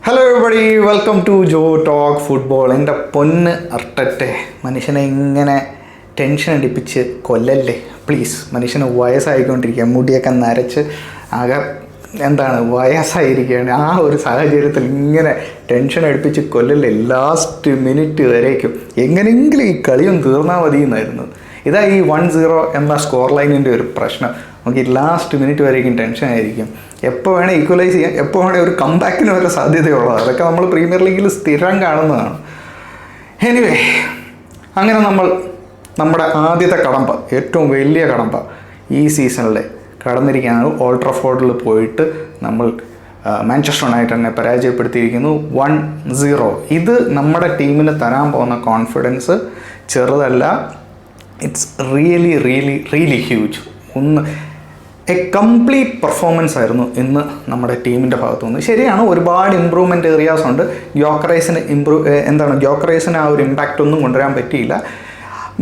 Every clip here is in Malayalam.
Hello everybody, welcome to Jo talk football. എൻ്റെ പൊന്ന് അർട്ടറ്റെ, മനുഷ്യനെ ഇങ്ങനെ ടെൻഷൻ അടിപ്പിച്ച് കൊല്ലല്ലേ പ്ലീസ്. മനുഷ്യന് വയസ്സായിക്കൊണ്ടിരിക്കുക, മുടിയൊക്കെ നരച്ച് ആകെ വയസ്സായിരിക്കുകയാണ്. ആ ഒരു സാഹചര്യത്തിൽ ഇങ്ങനെ ടെൻഷൻ അടുപ്പിച്ച് കൊല്ലല്ലേ. ലാസ്റ്റ് മിനിറ്റ് വരേക്കും എങ്ങനെയെങ്കിലും ഈ കളിയും തീർന്നാൽ മതി എന്നായിരുന്നു. ഇതാ ഈ 1-0 എന്ന സ്കോർ ലൈനിൻ്റെ ഒരു പ്രശ്നം. നമുക്ക് ഈ ലാസ്റ്റ് മിനിറ്റ് വരേക്കും ടെൻഷൻ ആയിരിക്കും. എപ്പോൾ വേണേൽ ഈക്വലൈസ് ചെയ്യാം, എപ്പോൾ വേണേൽ ഒരു കംബാക്കിന് വരെ സാധ്യതയുള്ളതാണ്. അതൊക്കെ നമ്മൾ പ്രീമിയർ ലീഗിൽ സ്ഥിരം കാണുന്നതാണ്. എനിവേ, അങ്ങനെ നമ്മുടെ ആദ്യത്തെ കടമ്പ, ഏറ്റവും വലിയ കടമ്പ ഈ സീസണിൽ കടന്നിരിക്കുകയാണ്. ഓൾഡ് ട്രാഫോർഡിൽ പോയിട്ട് നമ്മൾ മാഞ്ചസ്റ്റർ യുണൈറ്റഡിനെ പരാജയപ്പെടുത്തിയിരിക്കുന്നു 1-0. ഇത് നമ്മുടെ ടീമിന് തരാൻ പോകുന്ന കോൺഫിഡൻസ് ചെറുതല്ല. It's really really really huge. A complete performance ആയിരുന്നു ഇന്ന് നമ്മുടെ ടീമിൻ്റെ ഭാഗത്തു നിന്ന്. ശരിയാണ്, ഒരുപാട് ഇമ്പ്രൂവ്മെൻറ്റ് ഏരിയാസ് ഉണ്ട്. ഗ്യോക്കറേസിന് ആ ഒരു ഇമ്പാക്റ്റ് ഒന്നും കൊണ്ടുവരാൻ പറ്റിയില്ല.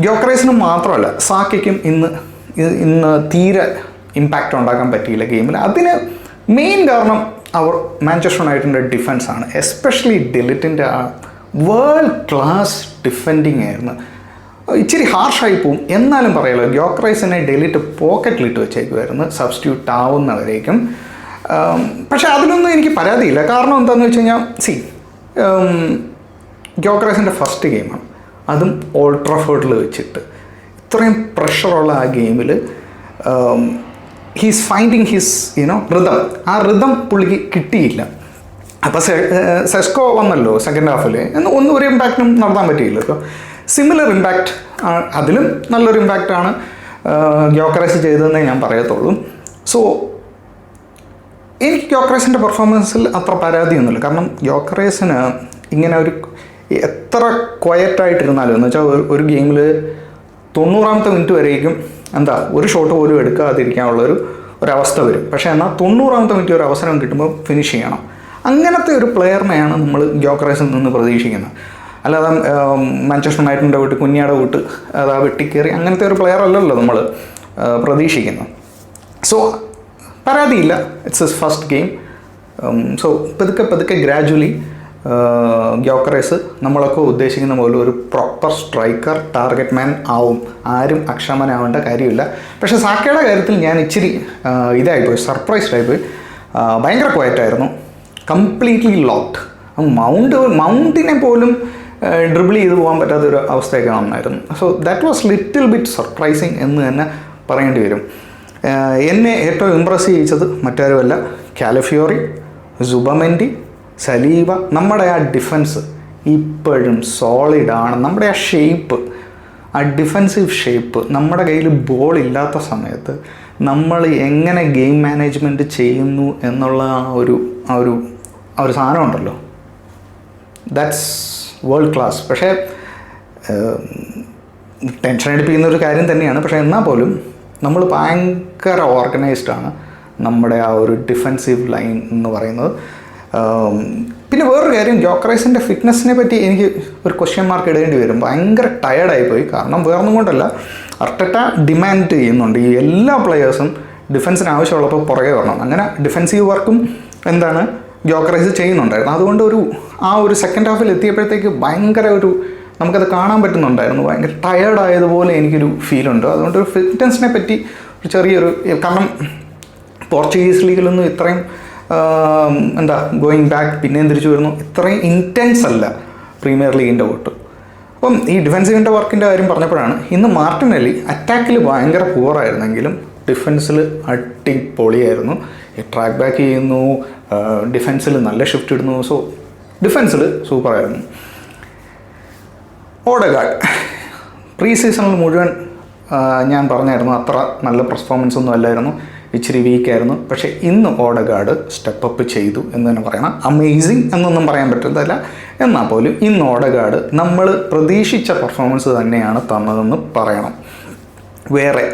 ഗ്യോക്കറേസിന് മാത്രമല്ല, സാക്കയ്ക്കും ഇന്ന് തീരെ ഇമ്പാക്റ്റ് ഉണ്ടാക്കാൻ പറ്റിയില്ല ഗെയിമിൽ. അതിന് മെയിൻ കാരണം മാഞ്ചസ്റ്റർ യുണൈറ്റഡിൻ്റെ ഡിഫൻസാണ്. എസ്പെഷ്യലി ഡിലിറ്റിൻ്റെ ആ വേൾഡ് ക്ലാസ് ഡിഫെൻഡിങ് ആയിരുന്നു. ഇച്ചിരി ഹാർഷായി പോവും, എന്നാലും പറയാലോ, ഗ്യോക്കറൈസിനെ ഡെലിറ്റ് പോക്കറ്റിലിട്ട് വെച്ചേക്കുമായിരുന്നു സബ്സ്റ്റിറ്റ്യൂട്ട് ആവുന്നവരേക്കും. പക്ഷേ അതിലൊന്നും എനിക്ക് പരാതിയില്ല. കാരണം എന്താണെന്ന് വെച്ച് കഴിഞ്ഞാൽ, ഗ്യോക്കറൈസിൻ്റെ ഫസ്റ്റ് ഗെയിമാണ്, അതും ഓൾഡ് ട്രാഫോർഡിൽ വെച്ചിട്ട്. ഇത്രയും പ്രഷറുള്ള ആ ഗെയിമിൽ ഹീസ് ഫൈൻഡിങ് ഹിസ് റിതം. ആ റിതം പുള്ളിക്ക് കിട്ടിയില്ല. അപ്പോൾ സെസ്കോ വന്നല്ലോ സെക്കൻഡ് ഹാഫിൽ, ഒന്നും ഒരു ഇമ്പാക്റ്റും നടത്താൻ പറ്റിയില്ല. കേട്ടോ, സിമിലർ ഇമ്പാക്റ്റ്, അതിലും നല്ലൊരു ഇമ്പാക്റ്റാണ് ഗ്യോക്കറൈസ് ചെയ്തതെന്നേ ഞാൻ പറയത്തുള്ളൂ. സോ എനിക്ക് ഗ്യോക്കറൈസിൻ്റെ പെർഫോമൻസിൽ അത്ര പരാതിയൊന്നുമില്ല. കാരണം ഗ്യോക്കറൈസിന് ഇങ്ങനെ എത്ര ക്വയറ്റായിട്ടിരുന്നാലും, എന്ന് വെച്ചാൽ ഒരു ഗെയിമിൽ 90ാമത്തെ മിനിറ്റ് വരേക്കും ഒരു ഷോട്ട് പോലും എടുക്കാതിരിക്കാനുള്ളൊരു ഒരവസ്ഥ വരും. പക്ഷേ എന്നാൽ 90ാമത്തെ മിനിറ്റ് ഒരു അവസരം കിട്ടുമ്പോൾ ഫിനിഷ് ചെയ്യണം. അങ്ങനത്തെ ഒരു പ്ലെയറിനെയാണ് നമ്മൾ ഗ്യോക്കറൈസിൽ നിന്ന് പ്രതീക്ഷിക്കുന്നത്. അല്ലാതെ മാഞ്ചസ്റ്റർ യുണൈറ്റഡിൻ്റെ വിട്ട് കുഞ്ഞാടെ വിട്ട് വെട്ടിക്കയറി അങ്ങനത്തെ ഒരു പ്ലെയർ അല്ലല്ലോ നമ്മൾ പ്രതീക്ഷിക്കുന്നത്. സോ പരാതിയില്ല, it's A first game. So പതുക്കെ ഗ്രാജുവലി ഗ്യോക്കറൈസ് നമ്മളൊക്കെ ഉദ്ദേശിക്കുന്ന പോലെ ഒരു പ്രോപ്പർ സ്ട്രൈക്കർ, ടാർഗറ്റ് മാൻ ആവും. ആരും അക്ഷമനാവേണ്ട കാര്യമില്ല. പക്ഷേ സാക്കയുടെ കാര്യത്തിൽ ഞാൻ ഇച്ചിരി സർപ്രൈസ്ഡ് ആയിപ്പോയി. ഭയങ്കര ക്വയറ്റായിരുന്നു, കംപ്ലീറ്റ്ലി ലോക്ക്ഡ്. മൗണ്ടിനെ പോലും ഡ്രിബിൾ ചെയ്ത് പോകാൻ പറ്റാത്തൊരു അവസ്ഥയൊക്കെ വന്നായിരുന്നു. So that was little bit surprising എന്ന് തന്നെ പറയേണ്ടി വരും. എന്നെ ഏറ്റവും ഇമ്പ്രസ് ചെയ്യിച്ചത് മറ്റാരുമല്ല, കാലഫിയോറി, സുബമെൻഡി, സലീബ. നമ്മുടെ ആ ഡിഫൻസ് ഇപ്പോഴും സോളിഡാണ്. നമ്മുടെ ആ ഷേപ്പ്, ആ ഡിഫൻസീവ് ഷേപ്പ്, നമ്മുടെ കയ്യിൽ ബോൾ ഇല്ലാത്ത സമയത്ത് നമ്മൾ എങ്ങനെ ഗെയിം മാനേജ്മെൻറ്റ് ചെയ്യുന്നു എന്നുള്ള ആ ഒരു സാധനം ഉണ്ടല്ലോ, ദാറ്റ്സ് വേൾഡ് ക്ലാസ്. പക്ഷേ ടെൻഷൻ അടിപ്പിക്കുന്ന ഒരു കാര്യം തന്നെയാണ്. പക്ഷേ എന്നാൽ പോലും നമ്മൾ ഭയങ്കര ഓർഗനൈസ്ഡാണ് നമ്മുടെ ആ ഒരു ഡിഫെൻസീവ് ലൈൻ എന്ന് പറയുന്നത്. പിന്നെ വേറൊരു കാര്യം, ഗ്യോക്കറൈസിൻ്റെ ഫിറ്റ്നസ്സിനെ പറ്റി എനിക്ക് ഒരു ക്വസ്റ്റ്യൻ മാർക്ക് ഇടേണ്ടി വരും. ഭയങ്കര ടയർഡായിപ്പോയി. കാരണം വേറൊന്നും കൊണ്ടല്ല, അർട്ടറ്റ ഡിമാൻഡ് ചെയ്യുന്നുണ്ട് ഈ എല്ലാ പ്ലെയേഴ്സും ഡിഫൻസിന് ആവശ്യമുള്ളപ്പോൾ പുറകെ വരണം. അങ്ങനെ ഡിഫെൻസീവ് വർക്കും ഗ്യോക്കറൈസ് ചെയ്യുന്നുണ്ടായിരുന്നു. അതുകൊണ്ട് ആ ഒരു സെക്കൻഡ് ഹാഫിൽ എത്തിയപ്പോഴത്തേക്ക് ഭയങ്കര നമുക്കത് കാണാൻ പറ്റുന്നുണ്ടായിരുന്നു. ഭയങ്കര ടയേർഡായതുപോലെ എനിക്കൊരു ഫീലുണ്ട്. അതുകൊണ്ട് ഒരു ഫിറ്റ്നസിനെ പറ്റി ചെറിയൊരു, കാരണം പോർച്ചുഗീസ് ലീഗിലൊന്നും ഇത്രയും ഗോയിങ് ബാക്ക് പിന്നെയും തിരിച്ചു വരുന്നു, ഇത്രയും ഇൻറ്റൻസ് അല്ല പ്രീമിയർ ലീഗിൻ്റെ വോട്ട്. അപ്പം ഈ ഡിഫെൻസീവിൻ്റെ വർക്കിൻ്റെ കാര്യം പറഞ്ഞപ്പോഴാണ്, ഇന്ന് മാർട്ടിനെല്ലി അറ്റാക്കിൽ ഭയങ്കര പുവറായിരുന്നെങ്കിലും ഡിഫൻസിൽ അടിപൊളിയായിരുന്നു. ഈ ട്രാക്ക് ബാക്ക് ചെയ്യുന്നു, ഡിഫൻസിൽ നല്ല ഷിഫ്റ്റ് ഇടുന്നു. സോ ഡിഫൻസിൽ സൂപ്പറായിരുന്നു. ഓഡെഗാർഡ് പ്രീ സീസണിൽ മുഴുവൻ ഞാൻ പറഞ്ഞായിരുന്നു അത്ര നല്ല പെർഫോമൻസ് ഒന്നും അല്ലായിരുന്നു, ഇച്ചിരി വീക്കായിരുന്നു. പക്ഷേ ഇന്ന് ഓഡെഗാർഡ് സ്റ്റെപ്പ് അപ്പ് ചെയ്തു എന്ന് തന്നെ പറയണം. അമേസിങ് എന്നൊന്നും പറയാൻ പറ്റുന്നതല്ല, എന്നാൽ പോലും ഇന്ന് ഓഡെഗാർഡ് നമ്മൾ പ്രതീക്ഷിച്ച പെർഫോമൻസ് തന്നെയാണ് തന്നതെന്ന് പറയണം. വേറെ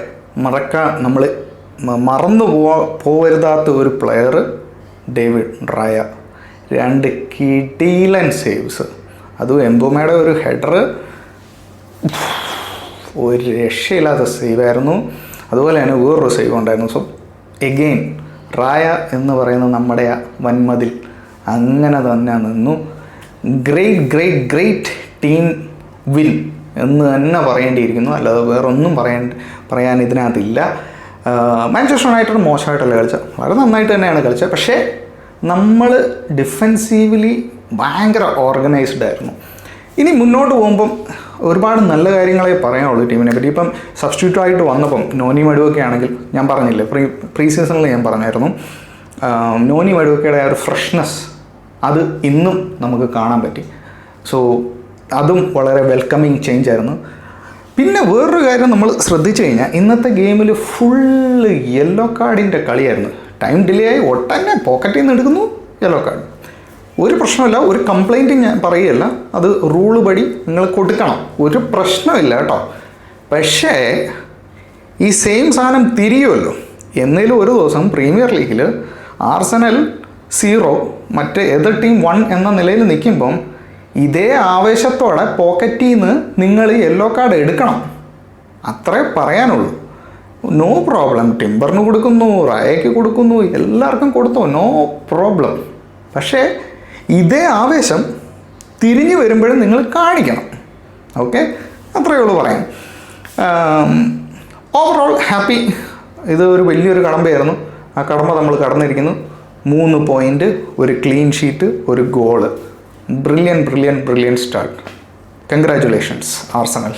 നമ്മൾ മറന്നു പോവരുതാത്ത ഒരു പ്ലെയർ ഡേവിഡ് റായ. 2 കിടിലൻ സേവ്സ്, അതും എംബോമയുടെ ഒരു ഹെഡർ ഒരു രക്ഷയില്ലാത്ത സേവായിരുന്നു. അതുപോലെ തന്നെ വേറൊരു സേവ് ഉണ്ടായിരുന്നു. സോ എഗെയിൻ റായ എന്ന് പറയുന്ന നമ്മുടെ വൻമതിൽ അങ്ങനെ തന്നെ നിന്നു. ഗ്രേറ്റ് ടീം വിൻ എന്ന് തന്നെ പറയേണ്ടിയിരിക്കുന്നു, അല്ലാതെ വേറൊന്നും പറയാൻ ഇതിനകത്തില്ല. മാഞ്ചസ്റ്റർ യുണൈറ്റഡ് മോശമായിട്ടല്ല കളിച്ചത്, വളരെ നന്നായിട്ട് തന്നെയാണ് കളിച്ചത്. പക്ഷേ നമ്മൾ ഡിഫെൻസീവ്ലി ഭയങ്കര ഓർഗനൈസ്ഡ് ആയിരുന്നു. ഇനി മുന്നോട്ട് പോകുമ്പം ഒരുപാട് നല്ല കാര്യങ്ങളെ പറയാനുള്ളൂ ടീമിനെ പറ്റി. ഇപ്പം സബ്സ്റ്റിറ്റ്യൂട്ട് ആയിട്ട് വന്നപ്പം നോനി മഡുവൊക്കെ ആണെങ്കിൽ ഞാൻ പറഞ്ഞില്ലേ, പ്രീ സീസണിൽ ഞാൻ പറഞ്ഞായിരുന്നു, നോനി മഡുവക്കയുടെ ആ ഒരു ഫ്രഷ്നെസ് അത് ഇന്നും നമുക്ക് കാണാൻ പറ്റി. സോ അതും വളരെ വെൽക്കമിങ് ചേഞ്ച് ആയിരുന്നു. പിന്നെ വേറൊരു കാര്യം നമ്മൾ ശ്രദ്ധിച്ചു കഴിഞ്ഞാൽ ഇന്നത്തെ ഗെയിമിൽ ഫുള്ള് യെല്ലോ കാർഡിൻ്റെ കളിയായിരുന്നു. ടൈം ഡിലേ ആയി ഒട്ടന്നെ പോക്കറ്റിൽ നിന്ന് എടുക്കുന്നു, യെല്ലോ കാർഡ്. ഒരു പ്രശ്നമില്ല, ഒരു കംപ്ലൈൻറ്റും ഞാൻ പറയുകയല്ല, അത് റൂള് പടി നിങ്ങൾ കൊടുക്കണം, ഒരു പ്രശ്നമില്ല കേട്ടോ. പക്ഷേ ഈ സെയിം സാധനം തിരിയുമല്ലോ. എന്നേലും ഒരു ദിവസം പ്രീമിയർ ലീഗിൽ ആർസനൽ 0 മറ്റേ എതിർ ടീം 1 എന്ന നിലയിൽ നിൽക്കുമ്പം ഇതേ ആവേശത്തോടെ പോക്കറ്റിൽ നിന്ന് നിങ്ങൾ യെല്ലോ കാർഡ് എടുക്കണം, അത്രേ പറയാനുള്ളൂ. നോ പ്രോബ്ലം, ടിംബറിന് കൊടുക്കുന്നു, റായയ്ക്ക് കൊടുക്കുന്നു, എല്ലാവർക്കും കൊടുത്തു, നോ പ്രോബ്ലം. പക്ഷേ ഇതേ ആവേശം തിരിഞ്ഞു വരുമ്പോഴും നിങ്ങൾ കാണിക്കണം. ഓക്കെ, അത്രയേ ഉള്ളൂ പറയാം. Overall happy. ഇത് ഒരു വലിയൊരു കടമ്പയായിരുന്നു. ആ കടമ്പ നമ്മൾ കടന്നിരിക്കുന്നു. 3 പോയിൻ്റ്, ഒരു ക്ലീൻ ഷീറ്റ്, ഒരു goal. Brilliant start. Congratulations Arsenal.